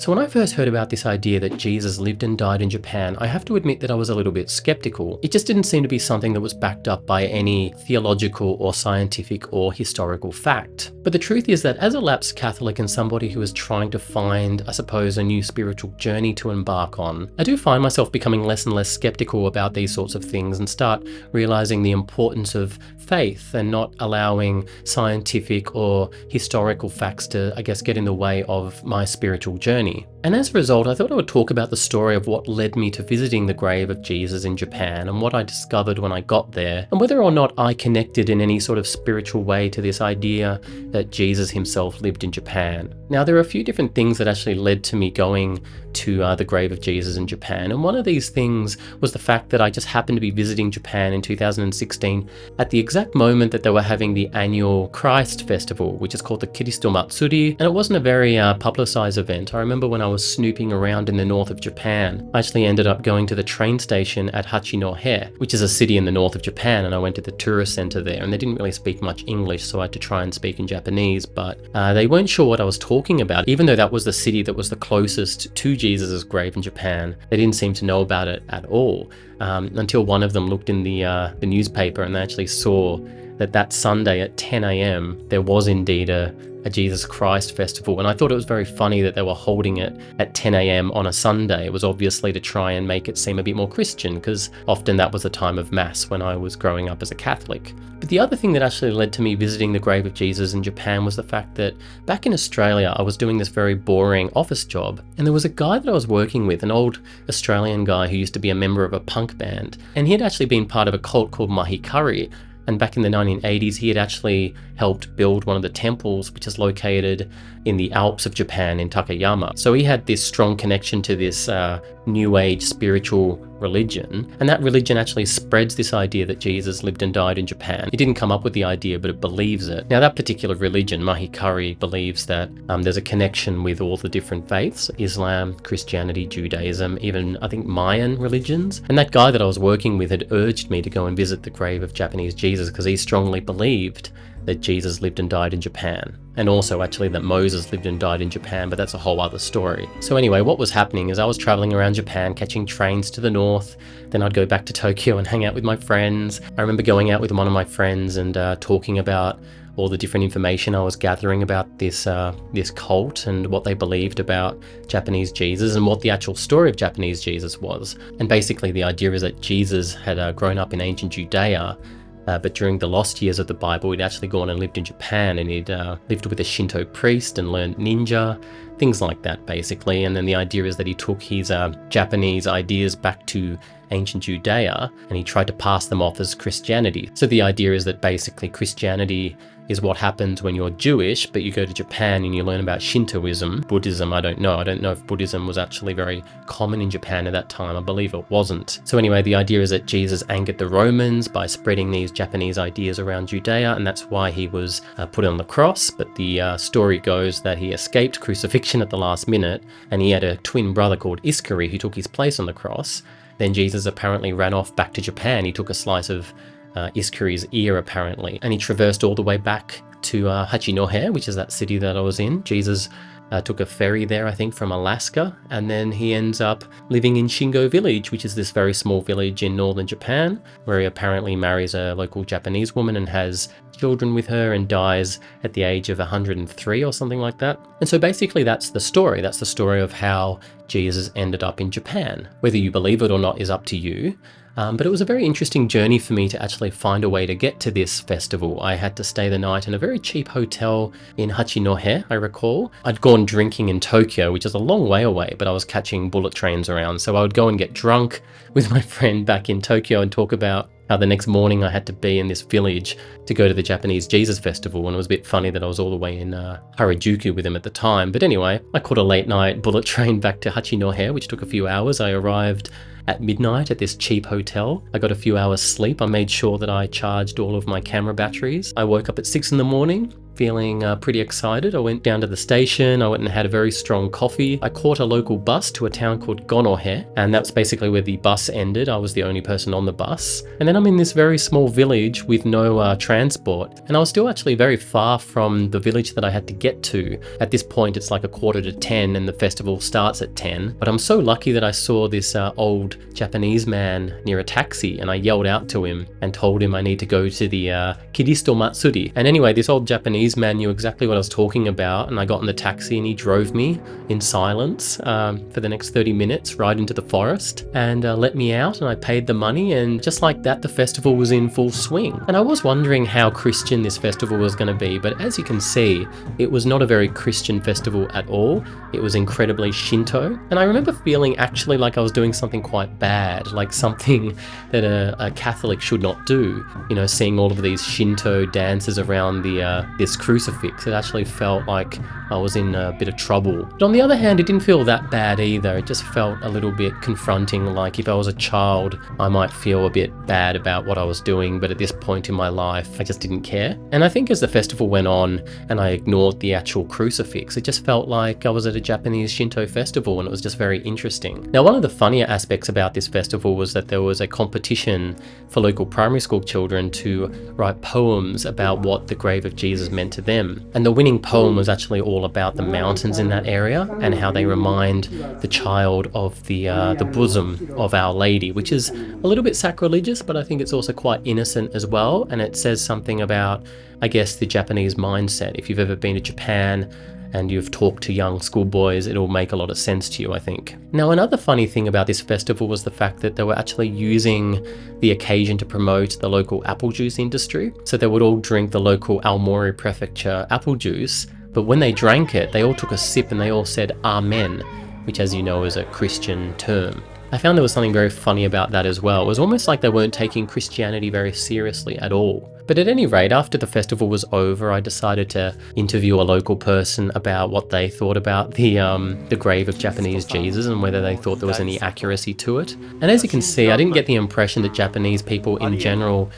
So when I first heard about this idea that Jesus lived and died in Japan, I have to admit that I was a little bit skeptical. It just didn't seem to be something that was backed up by any theological or scientific or historical fact. But the truth is that as a lapsed Catholic and somebody who is trying to find, I suppose, a new spiritual journey to embark on, I do find myself becoming less and less skeptical about these sorts of things and start realizing the importance of faith and not allowing scientific or historical facts to, I guess, get in the way of my spiritual journey. And as a result, I thought I would talk about the story of what led me to visiting the grave of Jesus in Japan and what I discovered when I got there, and whether or not I connected in any sort of spiritual way to this idea that Jesus himself lived in Japan. Now, there are a few different things that actually led to me going to the grave of Jesus in Japan, and one of these things was the fact that I just happened to be visiting Japan in 2016 at the exact moment that they were having the annual Christ Festival, which is called the Kiristo Matsuri, and it wasn't a very publicized event. I remember when I was snooping around in the north of Japan, I actually ended up going to the train station at Hachinohe, which is a city in the north of Japan, and I went to the tourist center there, and they didn't really speak much English, so I had to try and speak in Japanese, but they weren't sure what I was talking about, even though that was the city that was the closest to Jesus' grave in Japan. They didn't seem to know about it at all, until one of them looked in the newspaper and they actually saw that Sunday at 10 a.m. there was indeed a Jesus Christ festival, and I thought it was very funny that they were holding it at 10 a.m. on a Sunday. It was obviously to try and make it seem a bit more Christian, because often that was the time of Mass when I was growing up as a Catholic. But the other thing that actually led to me visiting the grave of Jesus in Japan was the fact that back in Australia I was doing this very boring office job, and there was a guy that I was working with, an old Australian guy who used to be a member of a punk band, and he had actually been part of a cult called Mahikari. And back in the 1980s, he had actually helped build one of the temples, which is located in the Alps of Japan in Takayama. So he had this strong connection to this New Age spiritual religion. And that religion actually spreads this idea that Jesus lived and died in Japan. He didn't come up with the idea, but it believes it. Now, that particular religion, Mahikari, believes that there's a connection with all the different faiths, Islam, Christianity, Judaism, even, I think, Mayan religions. And that guy that I was working with had urged me to go and visit the grave of Japanese Jesus because he strongly believed that Jesus lived and died in Japan. And also actually that Moses lived and died in Japan, but that's a whole other story. So anyway, what was happening is I was traveling around Japan, catching trains to the north, then I'd go back to Tokyo and hang out with my friends. I remember going out with one of my friends and talking about all the different information I was gathering about this cult and what they believed about Japanese Jesus and what the actual story of Japanese Jesus was. And basically the idea is that Jesus had grown up in ancient Judea, but during the lost years of the Bible, he'd actually gone and lived in Japan, and he'd lived with a Shinto priest and learned ninja, things like that, basically. And then the idea is that he took his Japanese ideas back to ancient Judea, and he tried to pass them off as Christianity. So the idea is that basically Christianity is what happens when you're Jewish, but you go to Japan and you learn about Shintoism. Buddhism, I don't know if Buddhism was actually very common in Japan at that time. I believe it wasn't. So anyway, the idea is that Jesus angered the Romans by spreading these Japanese ideas around Judea, and that's why he was put on the cross. But the story goes that he escaped crucifixion at the last minute, and he had a twin brother called Iskari who took his place on the cross. Then Jesus apparently ran off back to Japan. He took a slice of Iskari's ear, apparently, and he traversed all the way back to Hachinohe, which is that city that I was in. Jesus took a ferry there, I think, from Alaska, and then he ends up living in Shingo Village, which is this very small village in northern Japan, where he apparently marries a local Japanese woman and has children with her and dies at the age of 103 or something like that. And so basically that's the story. That's the story of how Jesus ended up in Japan. Whether you believe it or not is up to you. But it was a very interesting journey for me to actually find a way to get to this festival. I had to stay the night in a very cheap hotel in Hachinohe, I recall. I'd gone drinking in Tokyo, which is a long way away, but I was catching bullet trains around. So I would go and get drunk with my friend back in Tokyo and talk about how the next morning I had to be in this village to go to the Japanese Jesus festival. And it was a bit funny that I was all the way in Harajuku with him at the time. But anyway, I caught a late night bullet train back to Hachinohe, which took a few hours. I arrived at midnight at this cheap hotel. I got a few hours sleep. I made sure that I charged all of my camera batteries. I woke up at 6 in the morning, feeling pretty excited. I went down to the station, I went and had a very strong coffee. I caught a local bus to a town called Gonohe, and that's basically where the bus ended. I was the only person on the bus. And then I'm in this very small village with no transport, and I was still actually very far from the village that I had to get to. At this point, it's like 9:45 and the festival starts at 10. But I'm so lucky that I saw this old Japanese man near a taxi, and I yelled out to him and told him I need to go to the Kiristo Matsuri. And anyway, this old Japanese man knew exactly what I was talking about, and I got in the taxi and he drove me in silence for the next 30 minutes right into the forest and let me out, and I paid the money, and just like that, the festival was in full swing. And I was wondering how Christian this festival was going to be, but as you can see, it was not a very Christian festival at all. It was incredibly Shinto, and I remember feeling actually like I was doing something quite bad, like something that a Catholic should not do. You know, seeing all of these Shinto dances around this crucifix, it actually felt like I was in a bit of trouble. But on the other hand, it didn't feel that bad either. It just felt a little bit confronting, like if I was a child, I might feel a bit bad about what I was doing, but at this point in my life, I just didn't care. And I think as the festival went on and I ignored the actual crucifix, it just felt like I was at a Japanese Shinto festival, and it was just very interesting. Now, one of the funnier aspects about this festival was that there was a competition for local primary school children to write poems about what the grave of Jesus meant to them. And the winning poem was actually all about the mountains in that area and how they remind the child of the bosom of Our Lady, which is a little bit sacrilegious, but I think it's also quite innocent as well. And it says something about, I guess, the Japanese mindset. If you've ever been to Japan and you've talked to young schoolboys, it'll make a lot of sense to you, I think. Now, another funny thing about this festival was the fact that they were actually using the occasion to promote the local apple juice industry. So they would all drink the local Aomori Prefecture apple juice, but when they drank it, they all took a sip and they all said Amen, which, as you know, is a Christian term. I found there was something very funny about that as well. It was almost like they weren't taking Christianity very seriously at all. But at any rate, after the festival was over, I decided to interview a local person about what they thought about the grave of Japanese Jesus and whether they thought there was any accuracy to it. And as you can see, I didn't get the impression that Japanese people in general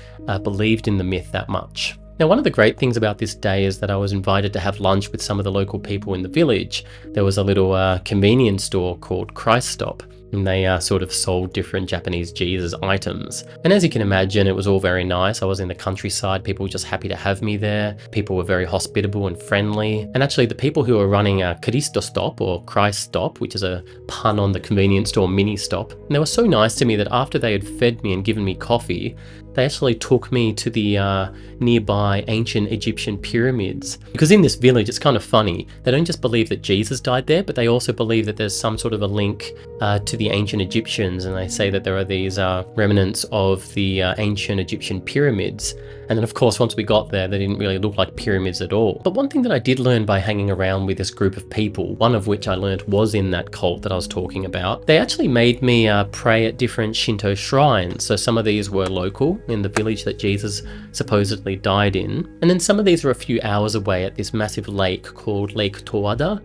believed in the myth that much. Now, one of the great things about this day is that I was invited to have lunch with some of the local people in the village. There was a little convenience store called Christ Stop, and they sort of sold different Japanese Jesus items. And as you can imagine, it was all very nice. I was in the countryside, people were just happy to have me there. People were very hospitable and friendly. And actually, the people who were running Kiristo Stop, or Christ Stop, which is a pun on the convenience store mini stop, and they were so nice to me that after they had fed me and given me coffee, they actually took me to the nearby ancient Egyptian pyramids. Because in this village, it's kind of funny. They don't just believe that Jesus died there, but they also believe that there's some sort of a link to the ancient Egyptians. And they say that there are these remnants of the ancient Egyptian pyramids. And then, of course, once we got there, they didn't really look like pyramids at all. But one thing that I did learn by hanging around with this group of people, one of which I learned was in that cult that I was talking about, they actually made me pray at different Shinto shrines. So some of these were local in the village that Jesus supposedly died in. And then some of these were a few hours away at this massive lake called Lake Towada,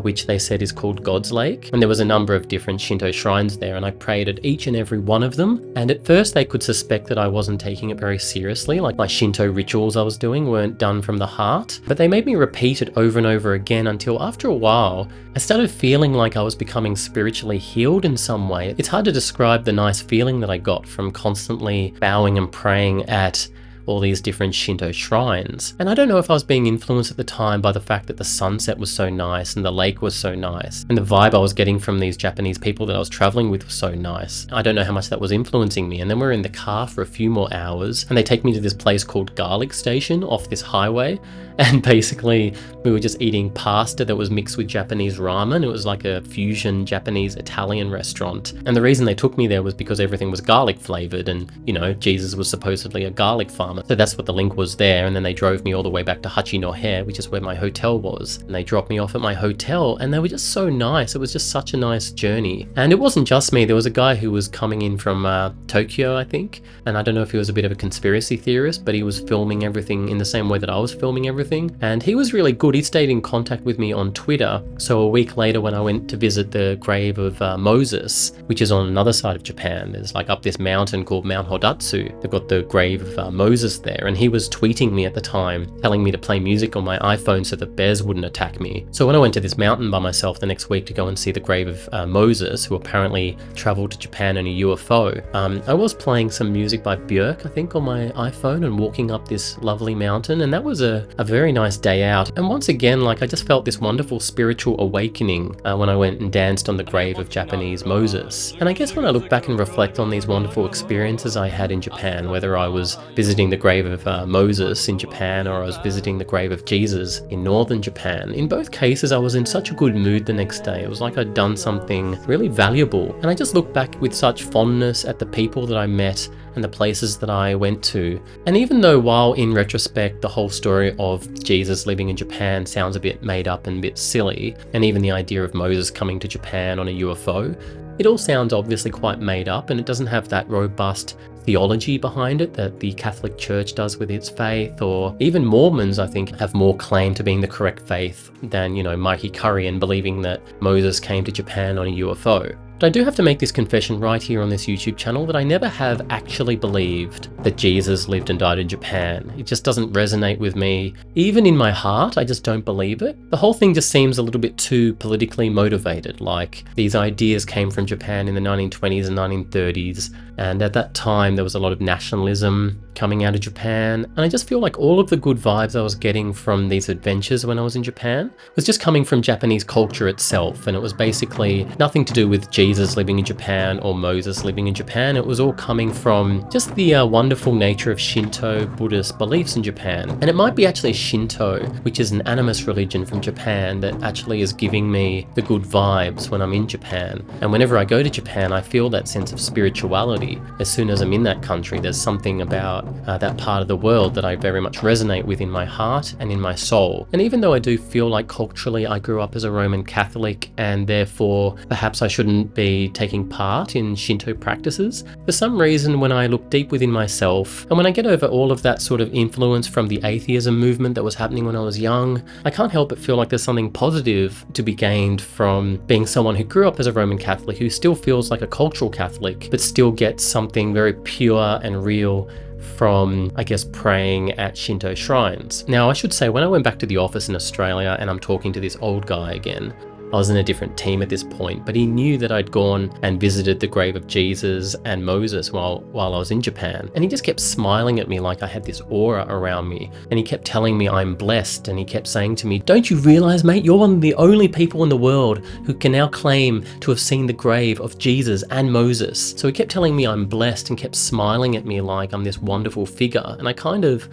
which they said is called God's Lake. And there was a number of different Shinto shrines there, and I prayed at each and every one of them. And at first they could suspect that I wasn't taking it very seriously, like my Shinto rituals I was doing weren't done from the heart. But they made me repeat it over and over again until after a while, I started feeling like I was becoming spiritually healed in some way. It's hard to describe the nice feeling that I got from constantly bowing and praying at all these different Shinto shrines. And I don't know if I was being influenced at the time by the fact that the sunset was so nice and the lake was so nice, and the vibe I was getting from these Japanese people that I was traveling with was so nice. I don't know how much that was influencing me. And then we're in the car for a few more hours, and they take me to this place called Garlic Station off this highway. And basically we were just eating pasta that was mixed with Japanese ramen. It was like a fusion Japanese Italian restaurant. And the reason they took me there was because everything was garlic flavored, and, you know, Jesus was supposedly a garlic farmer. So that's what the link was there. And then they drove me all the way back to Hachinohe, which is where my hotel was. And they dropped me off at my hotel, and they were just so nice. It was just such a nice journey. And it wasn't just me. There was a guy who was coming in from Tokyo, I think. And I don't know if he was a bit of a conspiracy theorist, but he was filming everything in the same way that I was filming everything. everything. And he was really good. He stayed in contact with me on Twitter. So a week later, when I went to visit the grave of Moses, which is on another side of Japan, there's like up this mountain called Mount Hodatsu. They've got the grave of Moses there. And he was tweeting me at the time, telling me to play music on my iPhone so that bears wouldn't attack me. So when I went to this mountain by myself the next week to go and see the grave of Moses, who apparently traveled to Japan in a UFO, I was playing some music by Björk, I think, on my iPhone and walking up this lovely mountain. And that was a very nice day out. And once again, like, I just felt this wonderful spiritual awakening when I went and danced on the grave of Japanese Moses. And I guess when I look back and reflect on these wonderful experiences I had in Japan, whether I was visiting the grave of Moses in Japan or I was visiting the grave of Jesus in northern Japan, in both cases I was in such a good mood the next day. It was like I'd done something really valuable. And I just look back with such fondness at the people that I met and the places that I went to. And even though, while in retrospect the whole story of Jesus living in Japan sounds a bit made up and a bit silly, and even the idea of Moses coming to Japan on a UFO, it all sounds obviously quite made up, and it doesn't have that robust theology behind it that the Catholic Church does with its faith, or even Mormons, I think, have more claim to being the correct faith than, Mikey Curry and believing that Moses came to Japan on a UFO. But I do have to make this confession right here on this YouTube channel that I never have actually believed that Jesus lived and died in Japan. It just doesn't resonate with me. Even in my heart, I just don't believe it. The whole thing just seems a little bit too politically motivated, like these ideas came from Japan in the 1920s and 1930s, and at that time there was a lot of nationalism coming out of Japan, and I just feel like all of the good vibes I was getting from these adventures when I was in Japan was just coming from Japanese culture itself, and it was basically nothing to do with Jesus living in Japan or Moses living in Japan. It was all coming from just the wonderful nature of Shinto Buddhist beliefs in Japan. And it might be actually Shinto, which is an animist religion from Japan, that actually is giving me the good vibes when I'm in Japan. And whenever I go to Japan, I feel that sense of spirituality. As soon as I'm in that country, there's something about that part of the world that I very much resonate with in my heart and in my soul. And even though I do feel like culturally I grew up as a Roman Catholic and therefore perhaps I shouldn't be taking part in Shinto practices, for some reason when I look deep within myself and when I get over all of that sort of influence from the atheism movement that was happening when I was young, I can't help but feel like there's something positive to be gained from being someone who grew up as a Roman Catholic, who still feels like a cultural Catholic, but still gets something very pure and real from, I guess, praying at Shinto shrines. Now, I should say, when I went back to the office in Australia and I'm talking to this old guy again, I was in a different team at this point, but he knew that I'd gone and visited the grave of Jesus and Moses while I was in Japan. And he just kept smiling at me like I had this aura around me. And he kept telling me I'm blessed. And he kept saying to me, "Don't you realize, mate, you're one of the only people in the world who can now claim to have seen the grave of Jesus and Moses." So he kept telling me I'm blessed and kept smiling at me like I'm this wonderful figure. And I kind of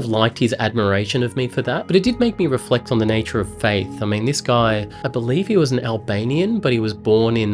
liked his admiration of me for that. But it did make me reflect on the nature of faith. I mean, this guy, I believe he was an Albanian, but he was born in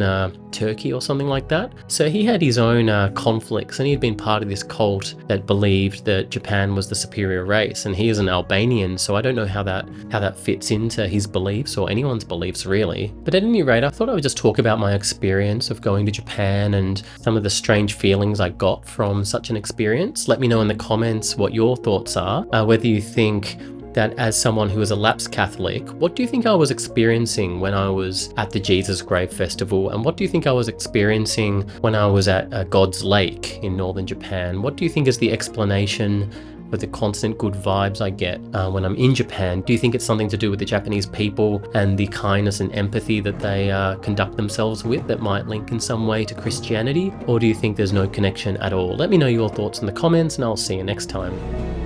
Turkey or something like that. So he had his own conflicts, and he had been part of this cult that believed that Japan was the superior race. And he is an Albanian, so I don't know how that fits into his beliefs or anyone's beliefs really. But at any rate, I thought I would just talk about my experience of going to Japan and some of the strange feelings I got from such an experience. Let me know in the comments what your thoughts are, whether you think that as someone who is a lapsed Catholic, what do you think I was experiencing when I was at the Jesus Grave Festival? And what do you think I was experiencing when I was at God's Lake in northern Japan? What do you think is the explanation for the constant good vibes I get when I'm in Japan? Do you think it's something to do with the Japanese people and the kindness and empathy that they conduct themselves with that might link in some way to Christianity? Or do you think there's no connection at all? Let me know your thoughts in the comments, and I'll see you next time.